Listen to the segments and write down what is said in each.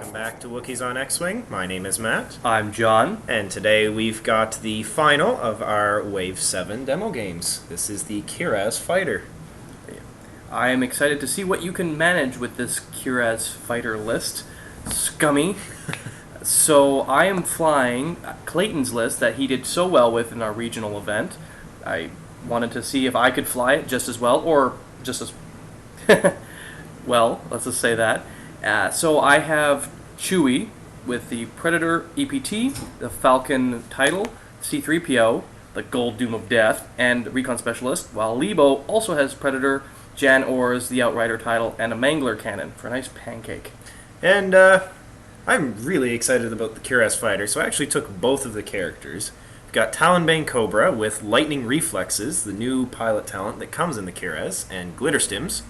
Welcome back to Wookies on X-Wing. My name is Matt. I'm John. And today we've got the final of our Wave 7 demo games. This is the Kiraxz Fighter. I am excited to see what you can manage with this Kiraxz Fighter list. Scummy. So I am flying Clayton's list that he did so well with in our regional event. I wanted to see if I could fly it just as well, or just as well, let's just say that. So I have Chewie with the Predator EPT, the Falcon title, C-3PO, the Gold Doom of Death, and Recon Specialist, while Leebo also has Predator, Jan Ors, the Outrider title, and a Mangler Cannon for a nice pancake. And I'm really excited about the Kiraxz Fighter, so I actually took both of the characters. We've got Talonbane Cobra with Lightning Reflexes, the new pilot talent that comes in the Kiraxz, and Glitterstims.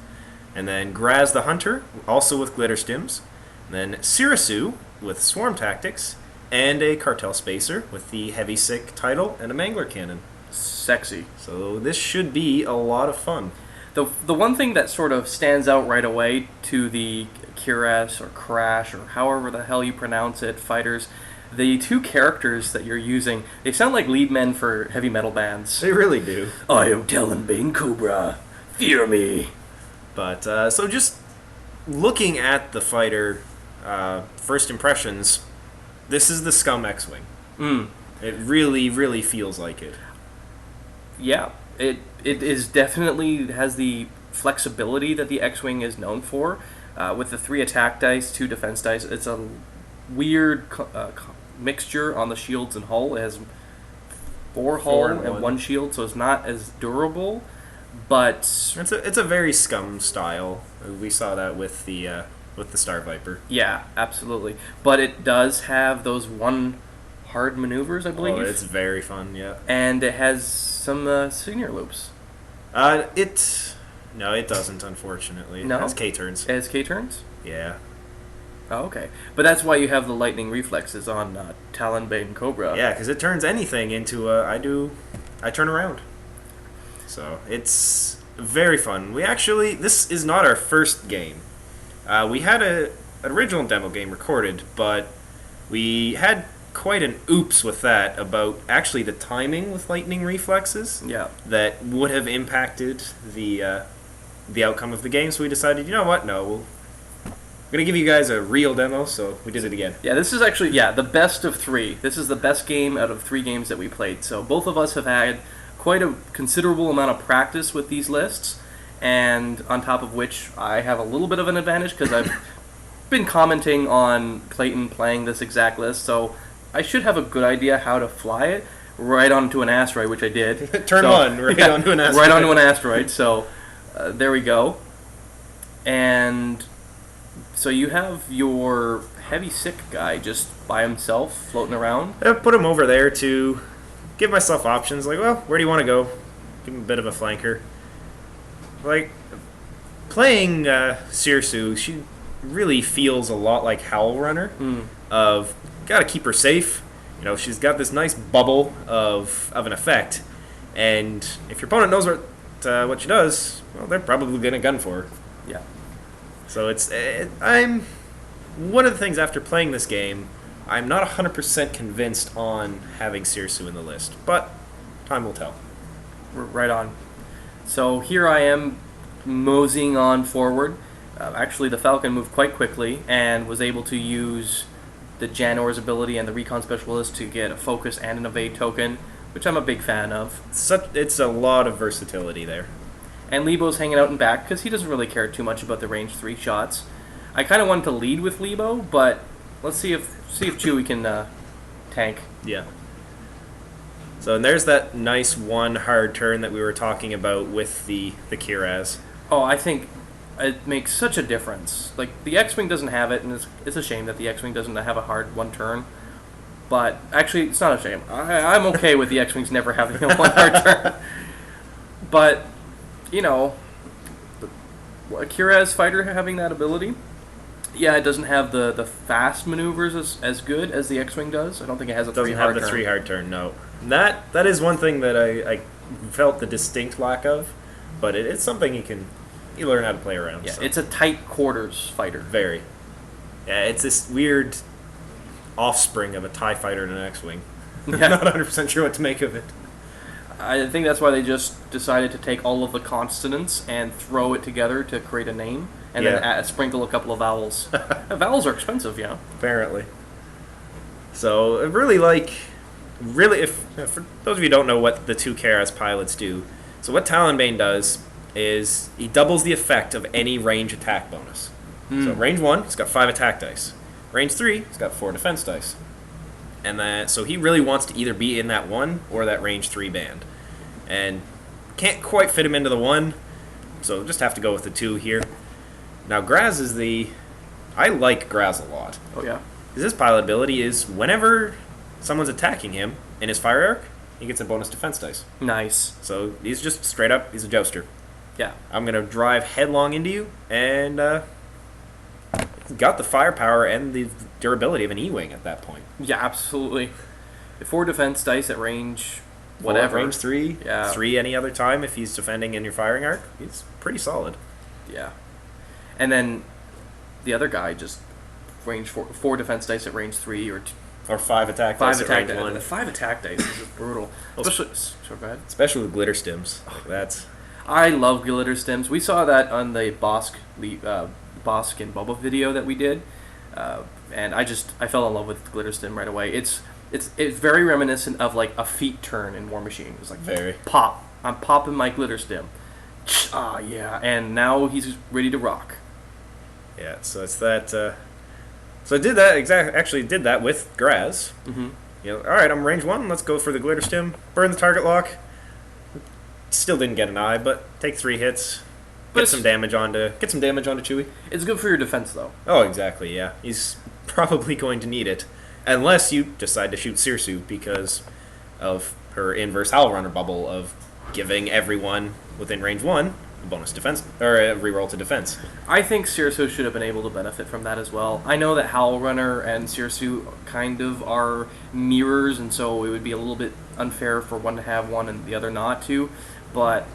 And then Graz the Hunter, also with Glitterstims. And then Serissu with Swarm Tactics, and a Cartel Spacer with the Heavy Scyk title and a Mangler Cannon. Sexy. So this should be a lot of fun. The one thing that sort of stands out right away to the Kiraxz or Crash or however the hell you pronounce it, fighters, the two characters that you're using, they sound like lead men for heavy metal bands. They really do. I am Talonbane Cobra. Fear me. But, so just looking at the fighter, first impressions, this is the Scum X-Wing. It really, really feels like it. Yeah, it is definitely has the flexibility that the X-Wing is known for. With the 3 attack dice, 2 defense dice, it's a weird mixture on the shields and hull. It has 4 hull and 1 shield, so it's not as durable. But it's a very Scum style. We saw that with the Star Viper. Yeah, absolutely. But it does have those 1 hard maneuvers, I believe. Oh, it's very fun, yeah. And it has some senior loops. No, it doesn't. Unfortunately, no? It has K turns. It has K turns. Yeah. Oh, okay. But that's why you have the lightning reflexes on Talonbane Cobra. Yeah, because it turns anything into I turn around. So it's very fun. This is not our first game. We had an original demo game recorded, but we had quite an oops with that about actually the timing with lightning reflexes. Yeah. That would have impacted the outcome of the game. So we decided, you know what? No, we're gonna give you guys a real demo. So we did it again. Yeah, this is actually the best of 3. This is the best game out of 3 games that we played. So both of us have had quite a considerable amount of practice with these lists, and on top of which I have a little bit of an advantage because I've been commenting on Clayton playing this exact list, so I should have a good idea how to fly it right onto an asteroid, which I did. Turn 1, onto an asteroid. Right onto an asteroid, so there we go. And so you have your heavy Scyk guy just by himself floating around. I put him over there to give myself options, like, well, where do you want to go? Give him a bit of a flanker. Like, playing Serissu, she really feels a lot like Howl Runner, of, gotta keep her safe. You know, she's got this nice bubble of an effect, and if your opponent knows what she does, well, they're probably gonna gun for her. Yeah. So I'm one of the things after playing this game, I'm not 100% convinced on having Serissu in the list, but time will tell. Right on. So here I am moseying on forward. Actually, the Falcon moved quite quickly and was able to use the Jan Or's ability and the Recon Specialist to get a focus and an evade token, which I'm a big fan of. It's a lot of versatility there. And Leebo's hanging out in back because he doesn't really care too much about the range 3 shots. I kind of wanted to lead with Leebo, but let's see if Chewie can tank. Yeah. So and there's that nice 1 hard turn that we were talking about with the Kiraxz. Oh, I think it makes such a difference. Like, the X-Wing doesn't have it, and it's a shame that the X-Wing doesn't have a hard 1 turn. But actually, it's not a shame. I'm okay with the X-Wings never having a 1 hard turn. But, you know, a Kiraxz fighter having that ability. Yeah, it doesn't have the fast maneuvers as good as the X-Wing does. I don't think it has a 3 hard turn. Doesn't have the 3 hard turn, no. That is one thing that I felt the distinct lack of, but it's something you learn how to play around. Yeah, so. It's a tight quarters fighter. Very. Yeah, it's this weird offspring of a TIE fighter and an X-Wing. Yeah. Not 100% sure what to make of it. I think that's why they just decided to take all of the consonants and throw it together to create a name, and then sprinkle a couple of vowels. Vowels are expensive, yeah. Apparently. So, if for those of you who don't know what the two Kiraxz pilots do, so what Talonbane does is he doubles the effect of any range attack bonus. So range 1, he's got 5 attack dice. Range 3, he's got 4 defense dice. And so he really wants to either be in that 1 or that range 3 band. And can't quite fit him into the 1, so just have to go with the 2 here. Now Graz is I like Graz a lot. Oh yeah. His pilot ability is whenever someone's attacking him in his fire arc, he gets a bonus defense dice. Nice. So he's just straight up, he's a jouster. Yeah. I'm going to drive headlong into you, and got the firepower and the durability of an E-Wing at that point. Yeah, absolutely. 4 defense dice at range whatever. Range 3, Yeah. 3 any other time if he's defending in your firing arc. He's pretty solid. Yeah. And then the other guy just range 4 defense dice at range 3 or Or 5 attack 5 dice attack at range dice. 1. The 5 attack dice is just brutal. Especially, sorry, go ahead. Especially with Glitterstims. That's... I love Glitterstims. We saw that on the Bosk and Boba video that we did, and I fell in love with Glitterstim right away. It's very reminiscent of like a feet turn in War Machine. It's like Very. Pop. I'm popping my Glitterstim. Ah yeah, and now he's ready to rock. Yeah, so it's that... so I did that, actually did that with Graz. Mm-hmm. You know, alright, I'm range 1, let's go for the Glitterstim. Burn the target lock. Still didn't get an eye, but take 3 hits. Get some damage onto Chewie. It's good for your defense though. Oh, exactly, yeah. He's probably going to need it. Unless you decide to shoot Serissu because of her inverse Howl Runner bubble of giving everyone within range 1 a bonus defense, or a reroll to defense. I think Serissu should have been able to benefit from that as well. I know that Howl Runner and Serissu kind of are mirrors, and so it would be a little bit unfair for one to have one and the other not to, but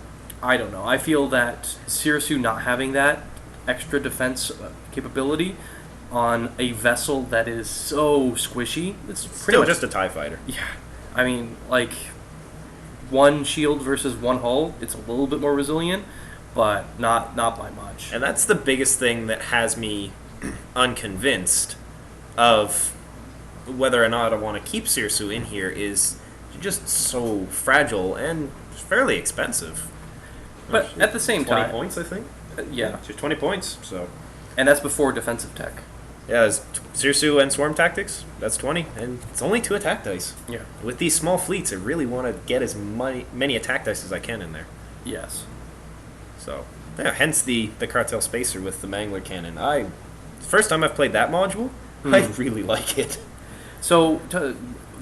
I don't know. I feel that Serissu not having that extra defense capability on a vessel that is so squishy, it's pretty Still much just a TIE fighter. Yeah. I mean, like, one shield versus one hull, it's a little bit more resilient, but not by much. And that's the biggest thing that has me unconvinced of whether or not I want to keep Serissu in here is just so fragile and fairly expensive. But at the same 20 time... points, I think? Yeah. Just 20 points, so... And that's before defensive tech. Yeah, it's Serissu and Swarm Tactics, that's 20, and it's only 2 attack dice. Yeah. With these small fleets, I really want to get as many attack dice as I can in there. Yes. So, yeah, hence the Cartel Spacer with the Mangler Cannon. First time I've played that module, I really like it. So,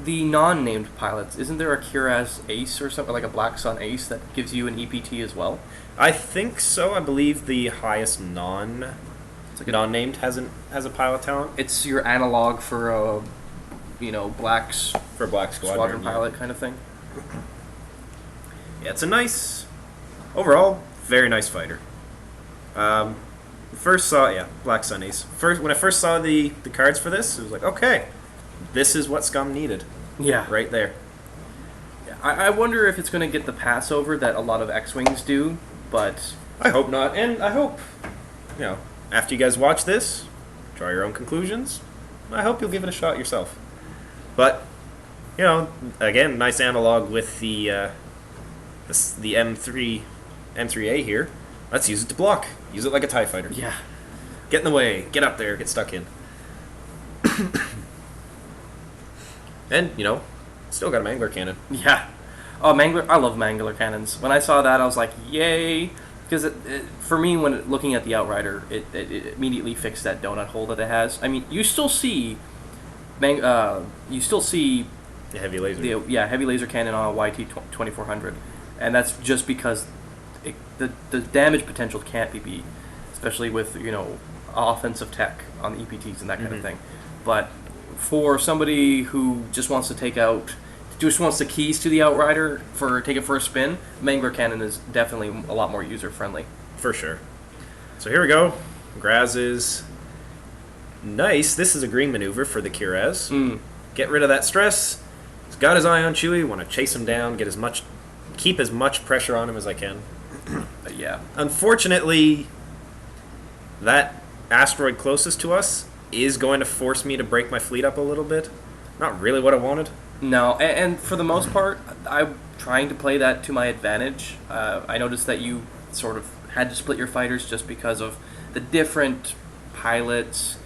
the non-named pilots, isn't there a Kiraxz Ace or something, like a Black Sun Ace that gives you an EPT as well? I think so. I believe the highest non-named has a pilot talent. It's your analog for a, Black Squadron pilot kind of thing. Yeah, it's a nice, overall, very nice fighter. First saw, Black Sun Ace. When I first saw the cards for this, it was like, okay, this is what Scum needed. Yeah. Right there. I wonder if it's going to get the passover that a lot of X-Wings do, but... I hope not, and I hope, after you guys watch this, draw your own conclusions. I hope you'll give it a shot yourself. But, again, nice analog with the M3A here. Let's use it to block. Use it like a TIE fighter. Yeah. Get in the way. Get up there. Get stuck in. And, still got a Mangler Cannon. Yeah. Oh, I love Mangler Cannons. When I saw that, I was like, yay! Because for me, when looking at the Outrider, it immediately fixed that donut hole that it has. I mean, you still see... the heavy laser. Heavy laser cannon on a YT-2400. And that's just because the damage potential can't be beat, especially with, offensive tech on the EPTs and that kind of thing. But for somebody who just wants to wants the keys to the Outrider take it for a spin, Mangler Cannon is definitely a lot more user friendly. For sure. So here we go. Graz is nice. This is a green maneuver for the Kiraxz. Mm. Get rid of that stress. He's got his eye on Chewie. Want to chase him down. Keep as much pressure on him as I can. Yeah. Unfortunately, that asteroid closest to us is going to force me to break my fleet up a little bit. Not really what I wanted. No, and for the most part, I'm trying to play that to my advantage. I noticed that you sort of had to split your fighters just because of the different pilots,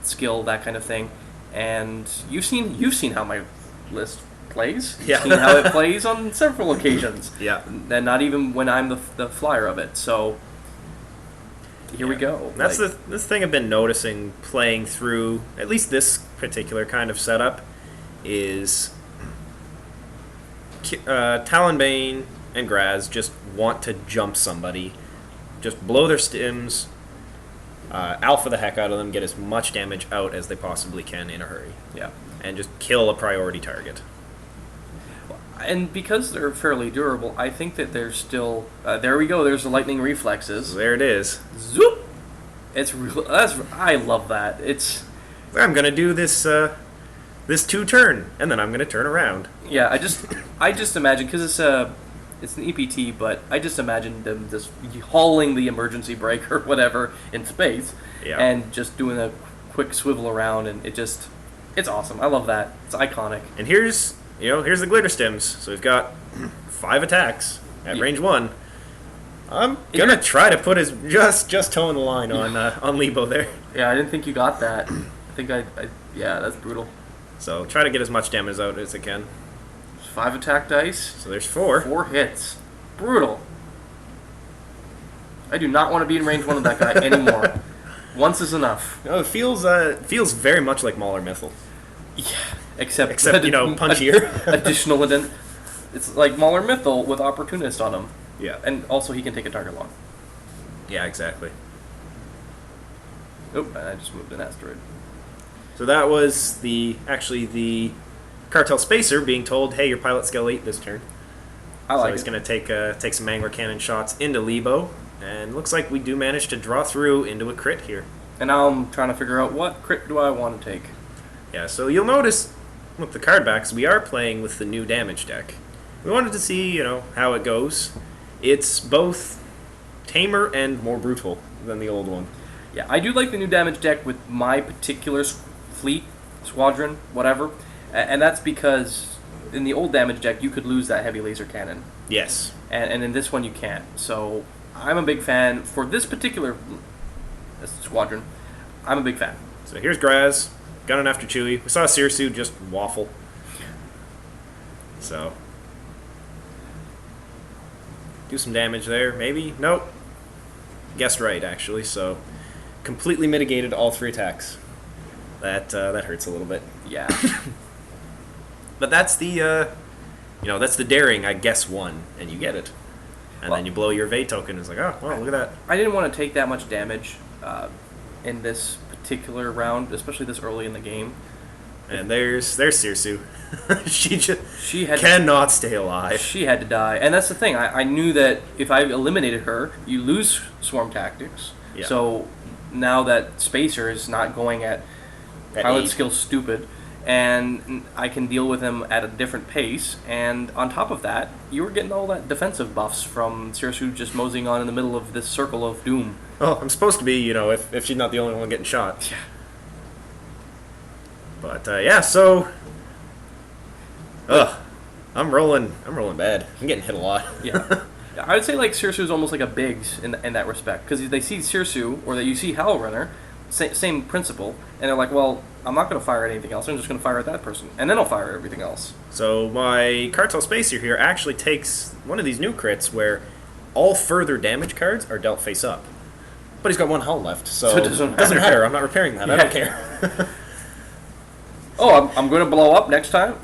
skill, that kind of thing. And you've seen how my list plays. Yeah. You've seen how it plays on several occasions. Yeah. And not even when I'm the flyer of it. So here we go. That's this thing I've been noticing playing through at least this particular kind of setup is Talonbane and Graz just want to jump somebody, just blow their stims, alpha the heck out of them, get as much damage out as they possibly can in a hurry. Yeah. And just kill a priority target. And because they're fairly durable, I think that they're still... there we go, there's the lightning reflexes. So there it is. Zoop! It's real. I love that. It's... I'm going to do this this 2-turn, and then I'm going to turn around. Yeah, I just imagine, because it's an EPT, but I just imagine them just hauling the emergency brake or whatever in space, Yeah. and just doing a quick swivel around, and it's awesome. I love that. It's iconic. And here's the Glitterstims. So we've got 5 attacks at range 1. I'm gonna try to put his just toeing the line on Leebo there. Yeah, I didn't think you got that. I think yeah, that's brutal. So try to get as much damage out as I can. 5 attack dice. So there's 4. 4 hits. Brutal. I do not want to be in range 1 of that guy anymore. Once is enough. No, it feels very much like Mauler Mythal. Yeah, except punchier. Additional it's like Mauler Mythal with Opportunist on him. Yeah. And also he can take a target long. Yeah, exactly. Oh, and I just moved an asteroid. So that was the Cartel Spacer being told, hey, your pilot skill 8 this turn. I like so he's going to take some Mangler Cannon shots into Leebo, and looks like we do manage to draw through into a crit here. And now I'm trying to figure out what crit do I want to take. Yeah, so you'll notice with the card backs, we are playing with the new damage deck. We wanted to see, how it goes. It's both tamer and more brutal than the old one. Yeah, I do like the new damage deck with my particular fleet, squadron, whatever. And that's because in the old damage deck, you could lose that heavy laser cannon. Yes. And in this one, you can't. So I'm a big fan. For this particular squadron, I'm a big fan. So here's Graz, gunning after Chewie. We saw Serissu just waffle. So do some damage there, maybe? Nope. Guessed right, actually. So completely mitigated all 3 attacks. That hurts a little bit. Yeah. But that's the that's the daring. I guess 1, and you get it, and then you blow your Vay token. It's like, oh, well, look at that. I didn't want to take that much damage in this particular round, especially this early in the game. And there's Serissu. she had cannot stay alive. She had to die, and that's the thing. I knew that if I eliminated her, you lose swarm tactics. Yeah. So now that Spacer is not going at pilot skill stupid, and I can deal with him at a different pace. And on top of that, you were getting all that defensive buffs from Serissu just moseying on in the middle of this circle of doom. Oh, I'm supposed to be, if she's not the only one getting shot. Yeah. But so, I'm rolling bad. I'm getting hit a lot. Yeah. I would say like Serissu is almost like a Biggs in that respect, because they see Serissu or that you see Hellrunner, same principle, and they're like, well, I'm not going to fire at anything else. I'm just going to fire at that person, and then I'll fire at everything else. So my Cartel Spacer here actually takes one of these new crits where all further damage cards are dealt face up, but he's got 1 hull left, so it doesn't matter. I'm not repairing that. Yeah. I don't care. Oh, I'm going to blow up next time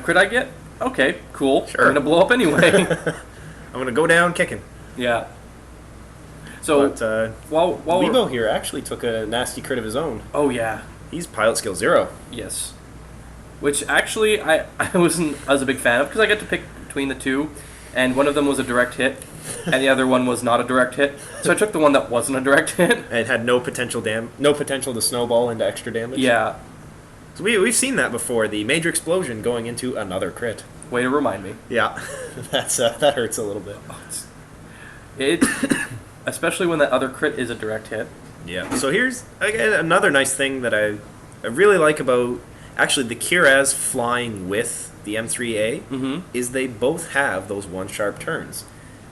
crit I get? Okay, cool. Sure. I'm going to blow up anyway. I'm going to go down kicking. Yeah. So, but, while Leebo here actually took a nasty crit of his own. Oh, yeah. He's pilot skill 0. Yes. Which, actually, I wasn't as a big fan of, because I got to pick between the 2, and one of them was a direct hit. and the other one was not a direct hit. So I took the one that wasn't a direct hit. And had no potential to snowball into extra damage. Yeah. So we've seen that before. The major explosion going into another crit. Way to remind me. Yeah, that hurts a little bit. It, especially when that other crit is a direct hit. Yeah. So here's again another nice thing that I really like about actually the Kihraxz flying with the M3A is they both have those one sharp turns.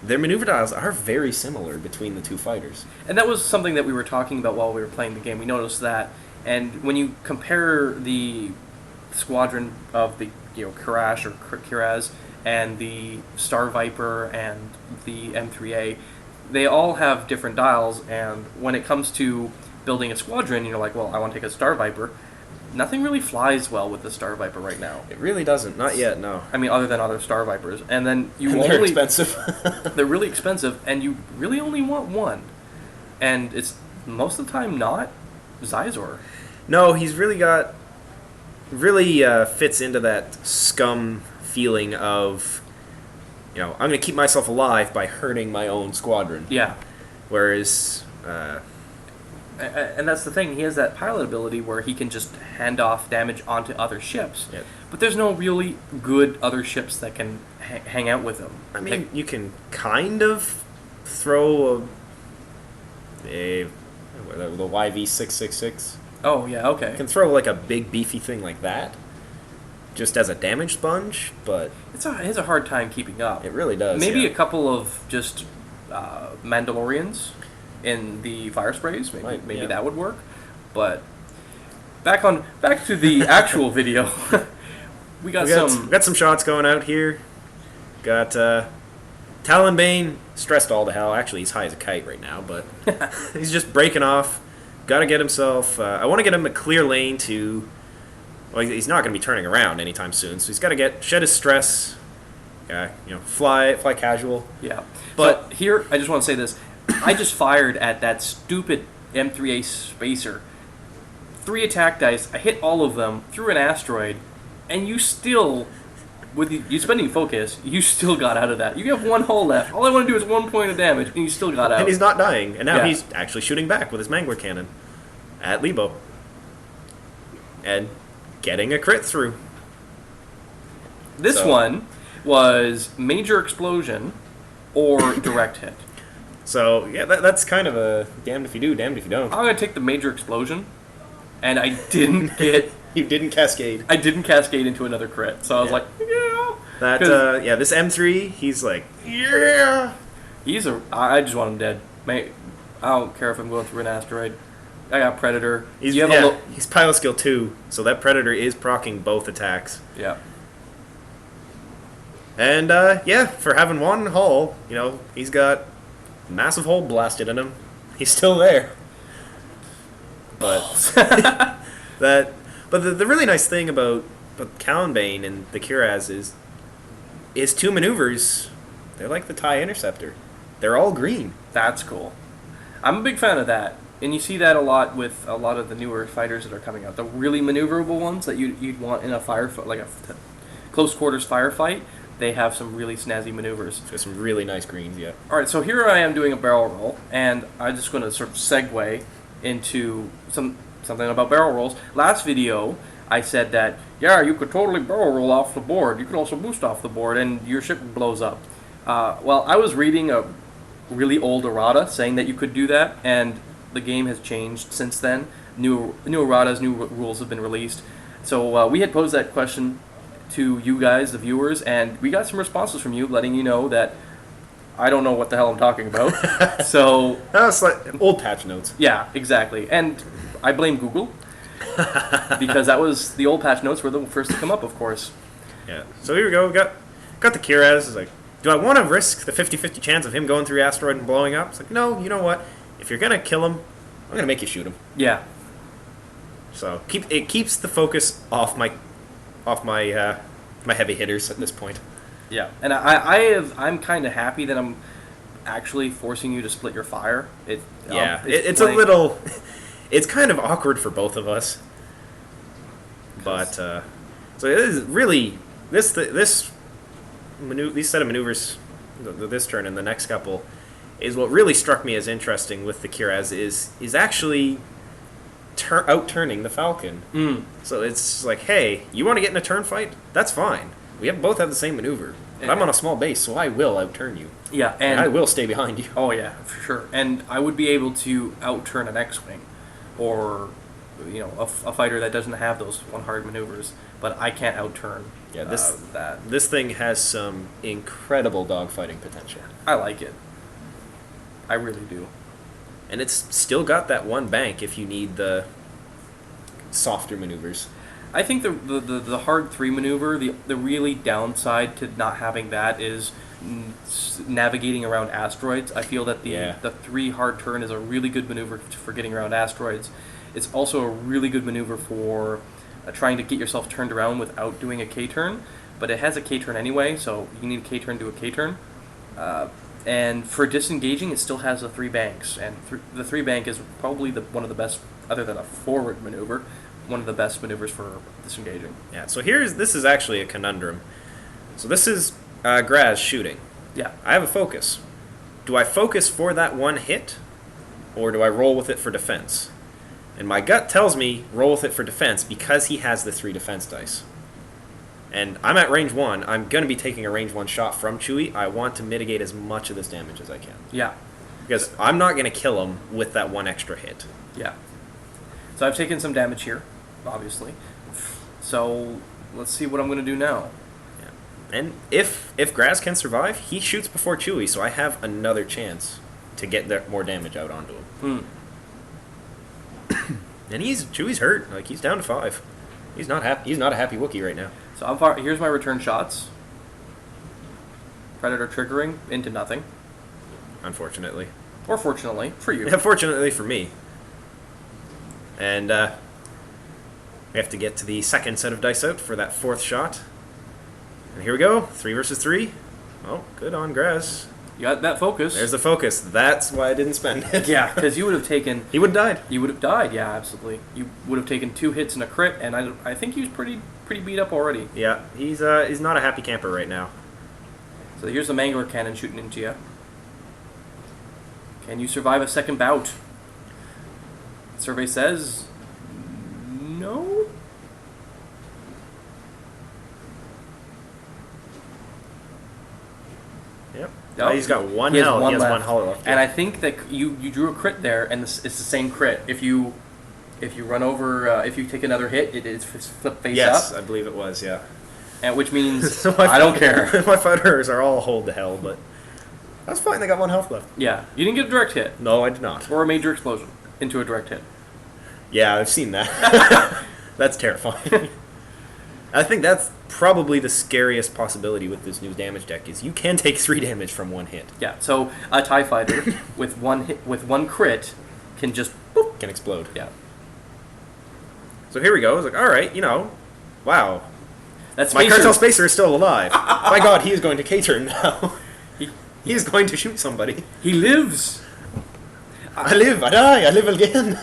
Their maneuver dials are very similar between the two fighters. And that was something that we were talking about while we were playing the game. We noticed that, and when you compare the squadron of the Kiraxz or Kiraxz and the Star Viper and the M3A, they all have different dials. And when it comes to building a squadron, you're like, well, I want to take a Star Viper. Nothing really flies well with the Star Viper right now. It really doesn't. Not yet, no. I mean, other than other Star Vipers. And then they're expensive. They're really expensive, and you really only want one. And it's most of the time not Xizor. No, he's really got... Really fits into that scum feeling of, I'm going to keep myself alive by hurting my own squadron. Yeah. Whereas... and that's the thing, he has that pilot ability where he can just hand off damage onto other ships. Yep. But there's no really good other ships that can hang out with him. I mean, you can kind of throw the YV666. Oh, yeah, okay. You can throw like a big beefy thing like that, just as a damage sponge, but... It has a hard time keeping up. It really does, Maybe yeah. a couple of just Mandalorians in the fire sprays, maybe yeah. that would work. But back to the actual video. we got some shots going out here. Got Talonbane stressed all to hell. Actually, he's high as a kite right now, but he's just breaking off. Got to get himself. I want to get him a clear lane to. Well, he's not going to be turning around anytime soon, so he's got to shed his stress. Fly casual. Yeah, but here I just want to say this. I just fired at that stupid M3A spacer. 3 attack dice. I hit all of them through an asteroid, and you still, with you spending focus, you still got out of that. You have 1 hull left. All I want to do is 1 point of damage, and you still got out. And he's not dying, and now he's actually shooting back with his Mangler Cannon at Leebo. And getting a crit through. This one was major explosion or direct hit. So, yeah, that's kind of a damned if you do, damned if you don't. I'm going to take the major explosion, and I didn't get... You didn't cascade. I didn't cascade into another crit, so I was like, yeah. This M3, he's like, yeah! I just want him dead. I don't care if I'm going through an asteroid. I got Predator. He's pilot skill 2, so that Predator is proccing both attacks. Yeah. And, for having 1 hull, he's got massive hole blasted in him. He's still there. But the really nice thing about Talonbane and the Kihraxz is 2 maneuvers. They're like the TIE Interceptor. They're all green. That's cool. I'm a big fan of that. And you see that a lot with a lot of the newer fighters that are coming out. The really maneuverable ones that you'd want in a firefight, like a close quarters firefight. They have some really snazzy maneuvers. There's some really nice greens, yeah. All right, so here I am doing a barrel roll, and I'm just going to sort of segue into something about barrel rolls. Last video, I said that, you could totally barrel roll off the board. You could also boost off the board, and your ship blows up. Well, I was reading a really old errata saying that you could do that, and the game has changed since then. New erratas, new rules have been released. So we had posed that question to you guys, the viewers, and we got some responses from you letting you know that I don't know what the hell I'm talking about. So that's like old patch notes. Yeah, exactly. And I blame Google because the old patch notes were the first to come up, of course. Yeah. So here we go. We got the Kihraxz. It's like, do I want to risk the 50-50 chance of him going through the asteroid and blowing up? It's like, no. You know what? If you're gonna kill him, I'm gonna make you shoot him. Yeah. So it keeps the focus off my heavy hitters at this point. Yeah, and I'm kind of happy that I'm actually forcing you to split your fire. It's a little, it's kind of awkward for both of us. But so it is really these set of maneuvers this turn and the next couple, is what really struck me as interesting with the Kiraxz is actually out-turning the Falcon. So it's like, hey, you want to get in a turn fight? That's fine. We both have the same maneuver. But I'm on a small base, so I will out-turn you. Yeah, and I will stay behind you. Oh yeah, for sure. And I would be able to out-turn an X-Wing, or a fighter that doesn't have those one hard maneuvers, but I can't out-turn that. This thing has some incredible dogfighting potential. I like it. I really do. And it's still got that one bank if you need the softer maneuvers. I think the hard 3 maneuver, the really downside to not having that is navigating around asteroids. I feel that the 3 hard turn is a really good maneuver for getting around asteroids. It's also a really good maneuver for trying to get yourself turned around without doing a K-turn, but it has a K-turn anyway, so you need a K-turn to a K-turn. And for disengaging, it still has the 3 banks, and the 3 bank is probably one of the best, other than a forward maneuver, one of the best maneuvers for disengaging. Yeah, so this is actually a conundrum. So this is Graz shooting. Yeah. I have a focus. Do I focus for that one hit, or do I roll with it for defense? And my gut tells me roll with it for defense because he has the 3 defense dice. And I'm at range 1. I'm going to be taking a range 1 shot from Chewie. I want to mitigate as much of this damage as I can. Yeah. Because I'm not going to kill him with that 1 extra hit. Yeah. So I've taken some damage here, obviously. So let's see what I'm going to do now. Yeah. And if Graz can survive, he shoots before Chewie, so I have another chance to get more damage out onto him. And Chewie's hurt. Like, he's down to 5. He's not happy. He's not a happy Wookiee right now. So here's my return shots. Predator triggering into nothing. Unfortunately. Or fortunately for you. Yeah, fortunately for me. And we have to get to the second set of dice out for that 4th shot. And here we go. 3 versus 3. Oh, good on Graz. You got that focus. There's the focus. That's why I didn't spend it. Yeah, because you would have taken... He would have died. You would have died, yeah, absolutely. You would have taken 2 hits and a crit, and I think he was pretty beat up already. Yeah, he's not a happy camper right now. So here's the Mangler Cannon shooting into you. Can you survive a second bout? The survey says... no? Yep. Oh, he's got 1 health. He has 1 hollow left. And I think that you drew a crit there, and it's the same crit. If you run over, if you take another hit, it's flip face up. Yes, I believe it was, yeah. And which means so I don't care. My fighters are all hold to hell, but that's fine. They got 1 health left. Yeah, you didn't get a direct hit. No, I did not. Or a major explosion into a direct hit. Yeah, I've seen that. That's terrifying. I think that's probably the scariest possibility with this new damage deck is you can take 3 damage from 1 hit. Yeah, so a TIE fighter with 1 crit can just boop. Can explode. Yeah. So here we go. I was like, all right, wow. That's my Cartel Spacer is still alive. My God, he is going to K-turn now. He is going to shoot somebody. He lives. I live. I die. I live again.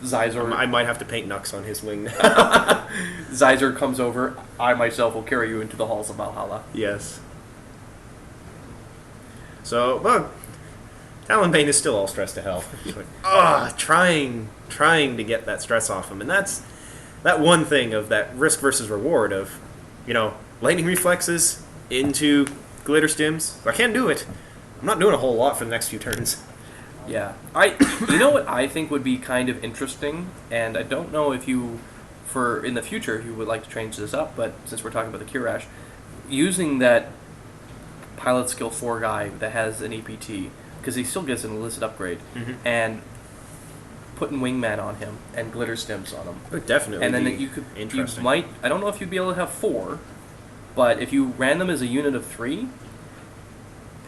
Zyzor. I might have to paint Nux on his wing now. Zyzor comes over. I myself will carry you into the halls of Valhalla. Yes. So, well, Talonbane is still all stressed to hell. Like, trying to get that stress off him, and that's that one thing of that risk versus reward of, lightning reflexes into Glitterstims. I can't do it. I'm not doing a whole lot for the next few turns. Yeah. You know what I think would be kind of interesting, and I don't know if you, in the future, if you would like to change this up, but since we're talking about the Kihraxz, using that pilot skill 4 guy that has an EPT, because he still gets an illicit upgrade, and putting Wingman on him and Glitterstims on him. Would definitely and then be you interesting. might, I don't know if you'd be able to have 4, but if you ran them as a unit of 3,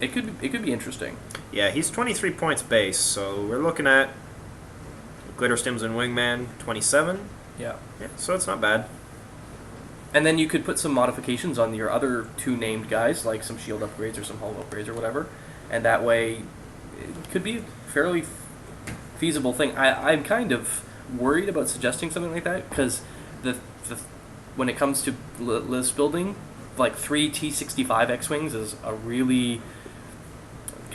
it could be interesting. Yeah, he's 23 points base, so we're looking at Glitterstims and Wingman 27. Yeah, so it's not bad. And then you could put some modifications on your other 2 named guys, like some shield upgrades or some hull upgrades or whatever, and that way it could be a fairly feasible thing. I'm kind of worried about suggesting something like that, because when it comes to list building like 3 T-65 X-Wings is a really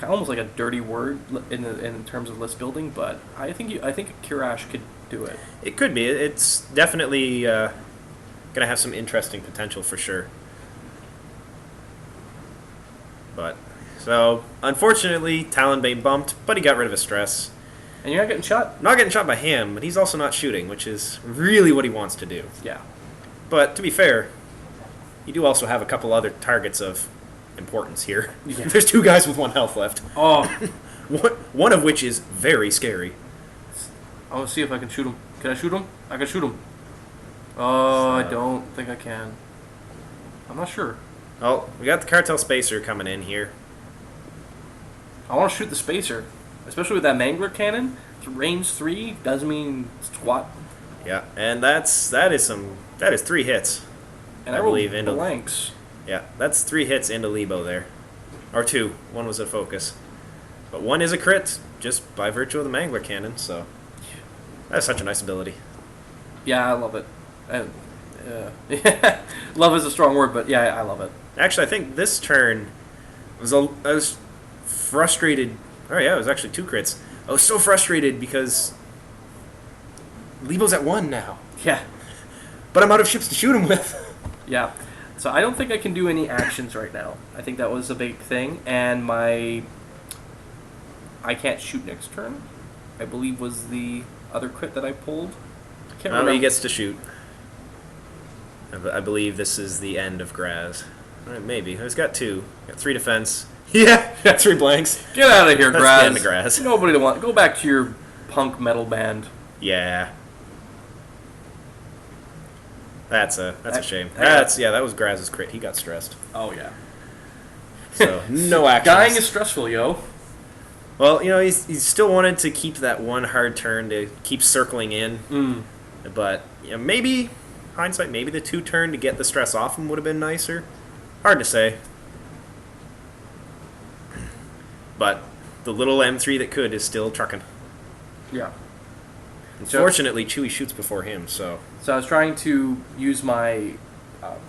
almost like a dirty word in terms of list building, but I think Kiraxz could do it. It could be. It's definitely going to have some interesting potential for sure. But, so, unfortunately, Talonbane bumped, but he got rid of his stress. And you're not getting shot? Not getting shot by him, but he's also not shooting, which is really what he wants to do. Yeah. But, to be fair, you do also have a couple other targets of importance here. Yeah. There's 2 guys with 1 health left. Oh. One of which is very scary. I'll see if I can shoot him. Can I shoot him? I can shoot him. Oh, I don't think I can. I'm not sure. Oh, we got the Cartel Spacer coming in here. I want to shoot the Spacer. Especially with that Mangler Cannon. Range 3 doesn't mean squat. Yeah, and that is 3 hits. And I I rolled believe into blanks. Yeah, that's 3 hits into Leebo there. Or 2. 1 was a focus. But 1 is a crit, just by virtue of the Mangler Cannon, so... That's such a nice ability. Yeah, I love it. Love is a strong word, but yeah, I love it. Actually, I think this turn... I was frustrated... Oh yeah, it was actually 2 crits. I was so frustrated because... Leebo's at 1 now. Yeah. But I'm out of ships to shoot him with. Yeah. So I don't think I can do any actions right now. I think that was a big thing, and I can't shoot next turn, I believe was the other crit that I pulled. I can't remember. He gets to shoot. I believe this is the end of Graz. Maybe. He's got 2. Got 3 defense. Yeah, got 3 blanks. Get out of here, That's Graz. the end of Graz. Nobody to want. Go back to your punk metal band. Yeah. That's a shame. That was Graz's crit. He got stressed. Oh yeah. So no actions. Dying is stressful, yo. Well, he's still wanted to keep that 1 hard turn to keep circling in. But maybe hindsight, maybe the 2 turn to get the stress off him would have been nicer. Hard to say. But the little M3 that could is still trucking. Yeah. Unfortunately, Chewie shoots before him, so... So I was trying to use my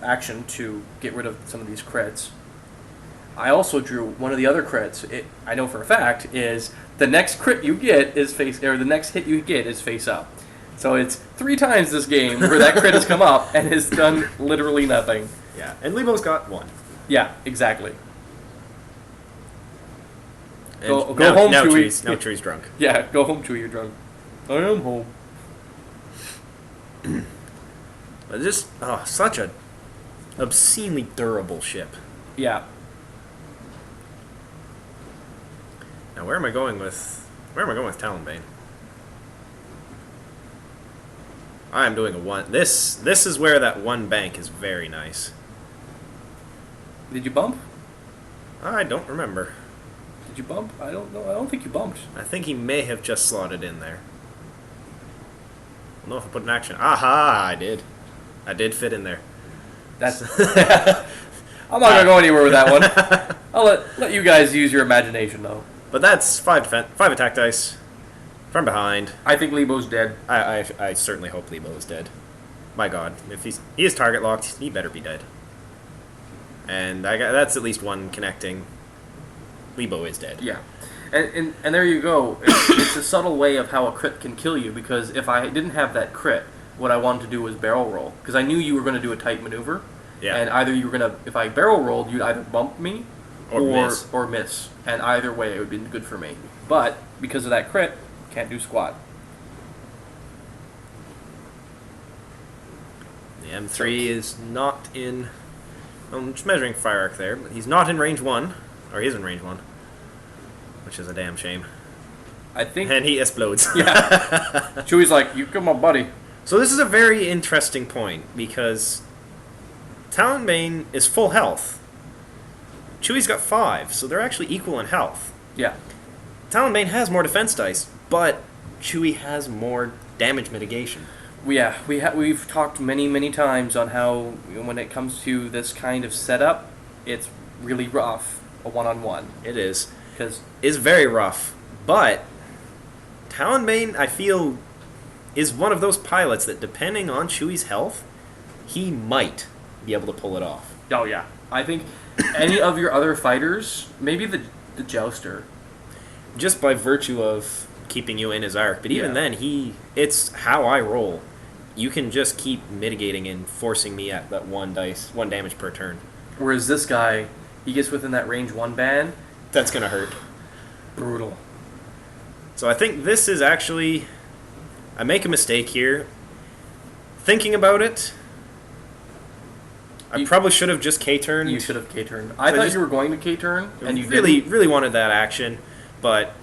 action to get rid of some of these crits. I also drew one of the other crits. I know for a fact is the next crit you get is the next hit you get is face up. So it's 3 times this game where that crit has come up and has done literally nothing. Yeah, and Leebo's got 1. Yeah, exactly. And Go home, Chewie. Now Chewie's drunk. Yeah, go home, Chewie. You're drunk. I am home. But just such a obscenely durable ship. Yeah. Now where am I going with Talonbane? I am doing a 1. This is where that 1 bank is very nice. Did you bump? I don't remember. Did you bump? I don't know. I don't think you bumped. I think he may have just slotted in there. I don't know if I put an action. Aha! I did. I did fit in there. That's. I'm not gonna go anywhere with that one. I'll let you guys use your imagination though. But that's 5 attack dice from behind. I think Leebo's dead. I certainly hope Leebo is dead. My God, if he is target locked, he better be dead. And that's at least 1 connecting. Leebo is dead. Yeah, and there you go. It's a subtle way of how a crit can kill you, because if I didn't have that crit, what I wanted to do was barrel roll, because I knew you were going to do a tight maneuver. Yeah. And either you were going to, if I barrel rolled, you'd either bump me or miss. And either way, it would be good for me. But because of that crit, can't do squat. The M3 is not in... I'm just measuring fire arc there, but he's not in range 1. Or he is in range 1. Which is a damn shame. I think... And he explodes. Yeah. Chewie's like, you come on, buddy. So this is a very interesting point, because Talonbane is full health. Chewie's got 5, so they're actually equal in health. Yeah. Talonbane has more defense dice, but Chewie has more damage mitigation. Yeah, we've talked many times on how when it comes to this kind of setup, it's really rough, a one-on-one. It is. Because It's very rough, but Talonbane, I feel, is one of those pilots that, depending on Chewie's health, he might be able to pull it off. Oh yeah, I think any of your other fighters, maybe the Jouster. Just by virtue of keeping you in his arc. But even then, it's how I roll. You can just keep mitigating and forcing me at that one damage per turn. Whereas this guy, he gets within that range 1 ban. That's going to hurt. Brutal. So I think this is actually... I make a mistake here. Thinking about it, I probably should have just K-turned. You should have K-turned. I thought you were going to K-turn, and you really wanted that action, but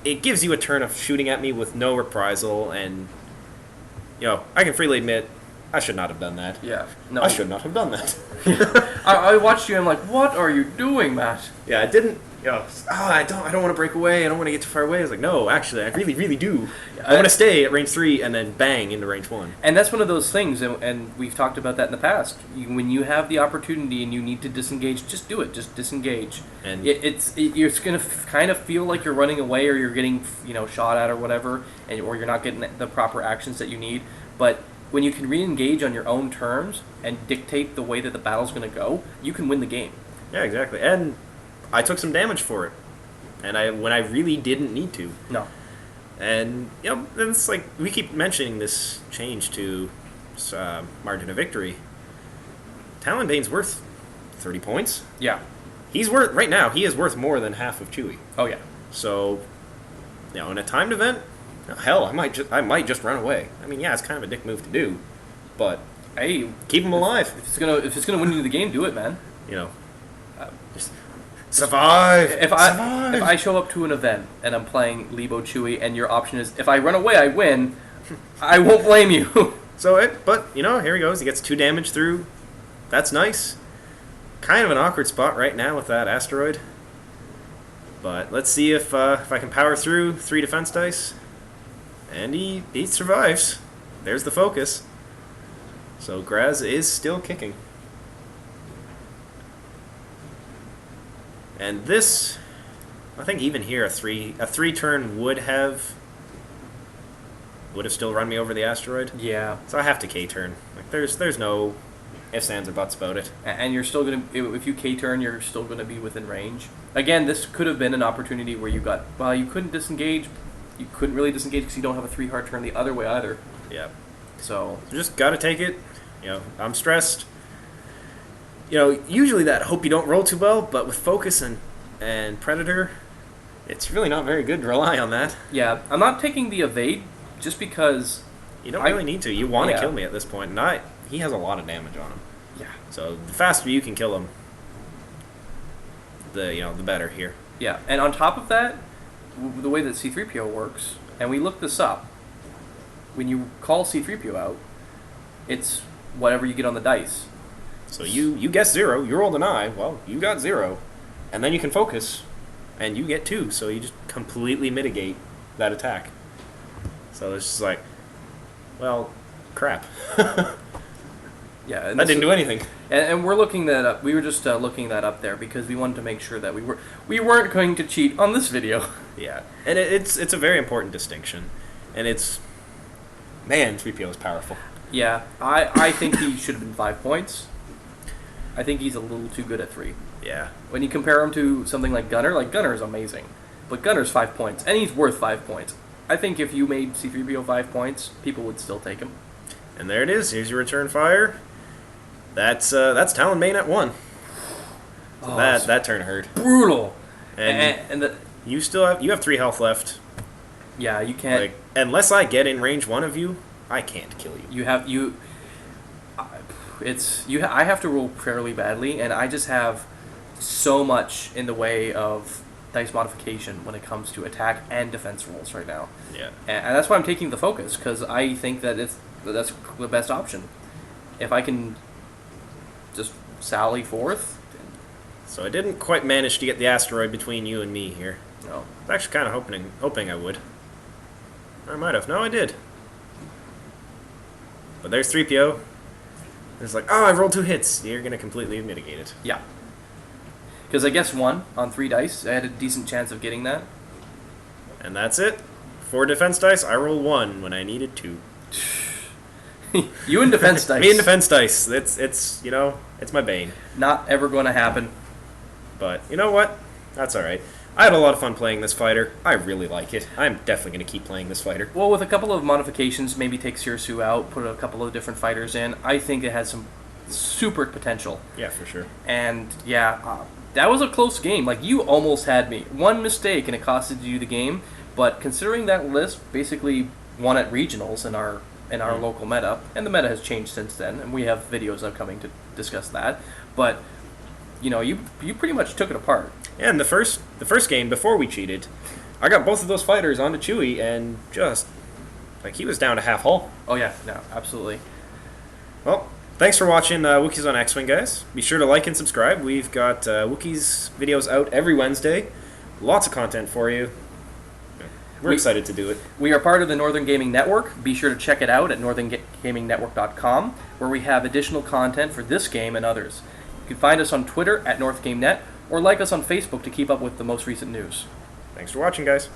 it gives you a turn of shooting at me with no reprisal, and I can freely admit I should not have done that. Yeah, no, I should not have done that. I watched you and I'm like, what are you doing, Matt? Yeah, I didn't. I don't want to break away. I don't want to get too far away. I was like, no, actually, I really, really do. I want to stay at range 3 and then bang into range 1. And that's one of those things, and we've talked about that in the past. When you have the opportunity and you need to disengage, just do it. Just disengage. And you're going to kind of feel like you're running away or you're getting shot at or whatever, or you're not getting the proper actions that you need. But when you can re-engage on your own terms and dictate the way that the battle's going to go, you can win the game. Yeah, exactly. And I took some damage for it, and when I really didn't need to. No. And it's like we keep mentioning this change to margin of victory. Talonbane's worth 30 points. Yeah. He's worth right now. He is worth more than half of Chewie. Oh yeah. So, in a timed event, hell, I might just run away. I mean, yeah, it's kind of a dick move to do, but hey, keep him alive. If it's gonna win you the game, do it, man. Just survive. If I show up to an event and I'm playing Leebo Chewie, and your option is if I run away, I win, I won't blame you. But here he goes. He gets 2 damage through. That's nice. Kind of an awkward spot right now with that asteroid. But let's see if I can power through 3 defense dice. And he survives. There's the focus. So Graz is still kicking. And this, I think even here a 3-turn would have still run me over the asteroid. Yeah. So I have to K-turn. Like there's no ifs, ands, or buts about it. And you're still gonna, if you K-turn, you're still gonna be within range. Again, this could have been an opportunity where you couldn't disengage. You couldn't really disengage because you don't have a 3 hard turn the other way either. Yeah. So you just gotta take it. I'm stressed. Usually that hope you don't roll too well, but with Focus and Predator, it's really not very good to rely on that. Yeah, I'm not taking the evade just because you don't really need to. You want to kill me at this point, and he has a lot of damage on him. Yeah. So the faster you can kill him, the better here. Yeah, and on top of that, the way that C-3PO works, and we looked this up, when you call C-3PO out, it's whatever you get on the dice. So you guess 0, you rolled an eye, well, you got 0. And then you can focus, and you get 2, so you just completely mitigate that attack. So it's just like, well, crap. Yeah, and that didn't do anything. And we're looking that up. We were just looking that up there because we wanted to make sure that we weren't going to cheat on this video. Yeah, and it's a very important distinction, and man, 3PO is powerful. Yeah, I think he should have been 5 points. I think he's a little too good at 3. Yeah. When you compare him to something like Gunner is amazing. But Gunner's 5 points, and he's worth 5 points. I think if you made C-3PO 5 points, people would still take him. And there it is. Here's your return fire. That's Talonbane at 1. So that turn hurt. Brutal. And you have 3 health left. Yeah, you can't. Unless I get in range 1 of you, I can't kill you. I have to roll fairly badly, and I just have so much in the way of dice modification when it comes to attack and defense rolls right now. Yeah. And that's why I'm taking the focus, because I think that that's the best option. If I can just sally forth. So I didn't quite manage to get the asteroid between you and me here. No. I was actually kind of hoping I would. I might have. No, I did. But there's 3PO. It's like, I rolled 2 hits. You're going to completely mitigate it. Yeah. Because I guess 1 on 3 dice. I had a decent chance of getting that. And that's it. 4 defense dice. I rolled 1 when I needed 2. You in defense dice. Me in defense dice. It's it's my bane. Not ever going to happen. But you know what? That's all right. I had a lot of fun playing this fighter. I really like it. I'm definitely going to keep playing this fighter. Well, with a couple of modifications, maybe take Serissu out, put a couple of different fighters in, I think it has some super potential. Yeah, for sure. And yeah, that was a close game. Like, you almost had me. One mistake and it costed you the game, but considering that list basically won at regionals in our local meta, and the meta has changed since then, and we have videos upcoming to discuss that, but you pretty much took it apart. Yeah, and the first game before we cheated, I got both of those fighters onto Chewie, and just like he was down to half hull. Oh yeah, no, absolutely. Well, thanks for watching Wookies on X-Wing, guys. Be sure to like and subscribe. We've got Wookies videos out every Wednesday. Lots of content for you. We're excited to do it. We are part of the Northern Gaming Network. Be sure to check it out at northerngamingnetwork.com, where we have additional content for this game and others. You can find us on Twitter at NorthGameNet, or like us on Facebook to keep up with the most recent news. Thanks for watching, guys.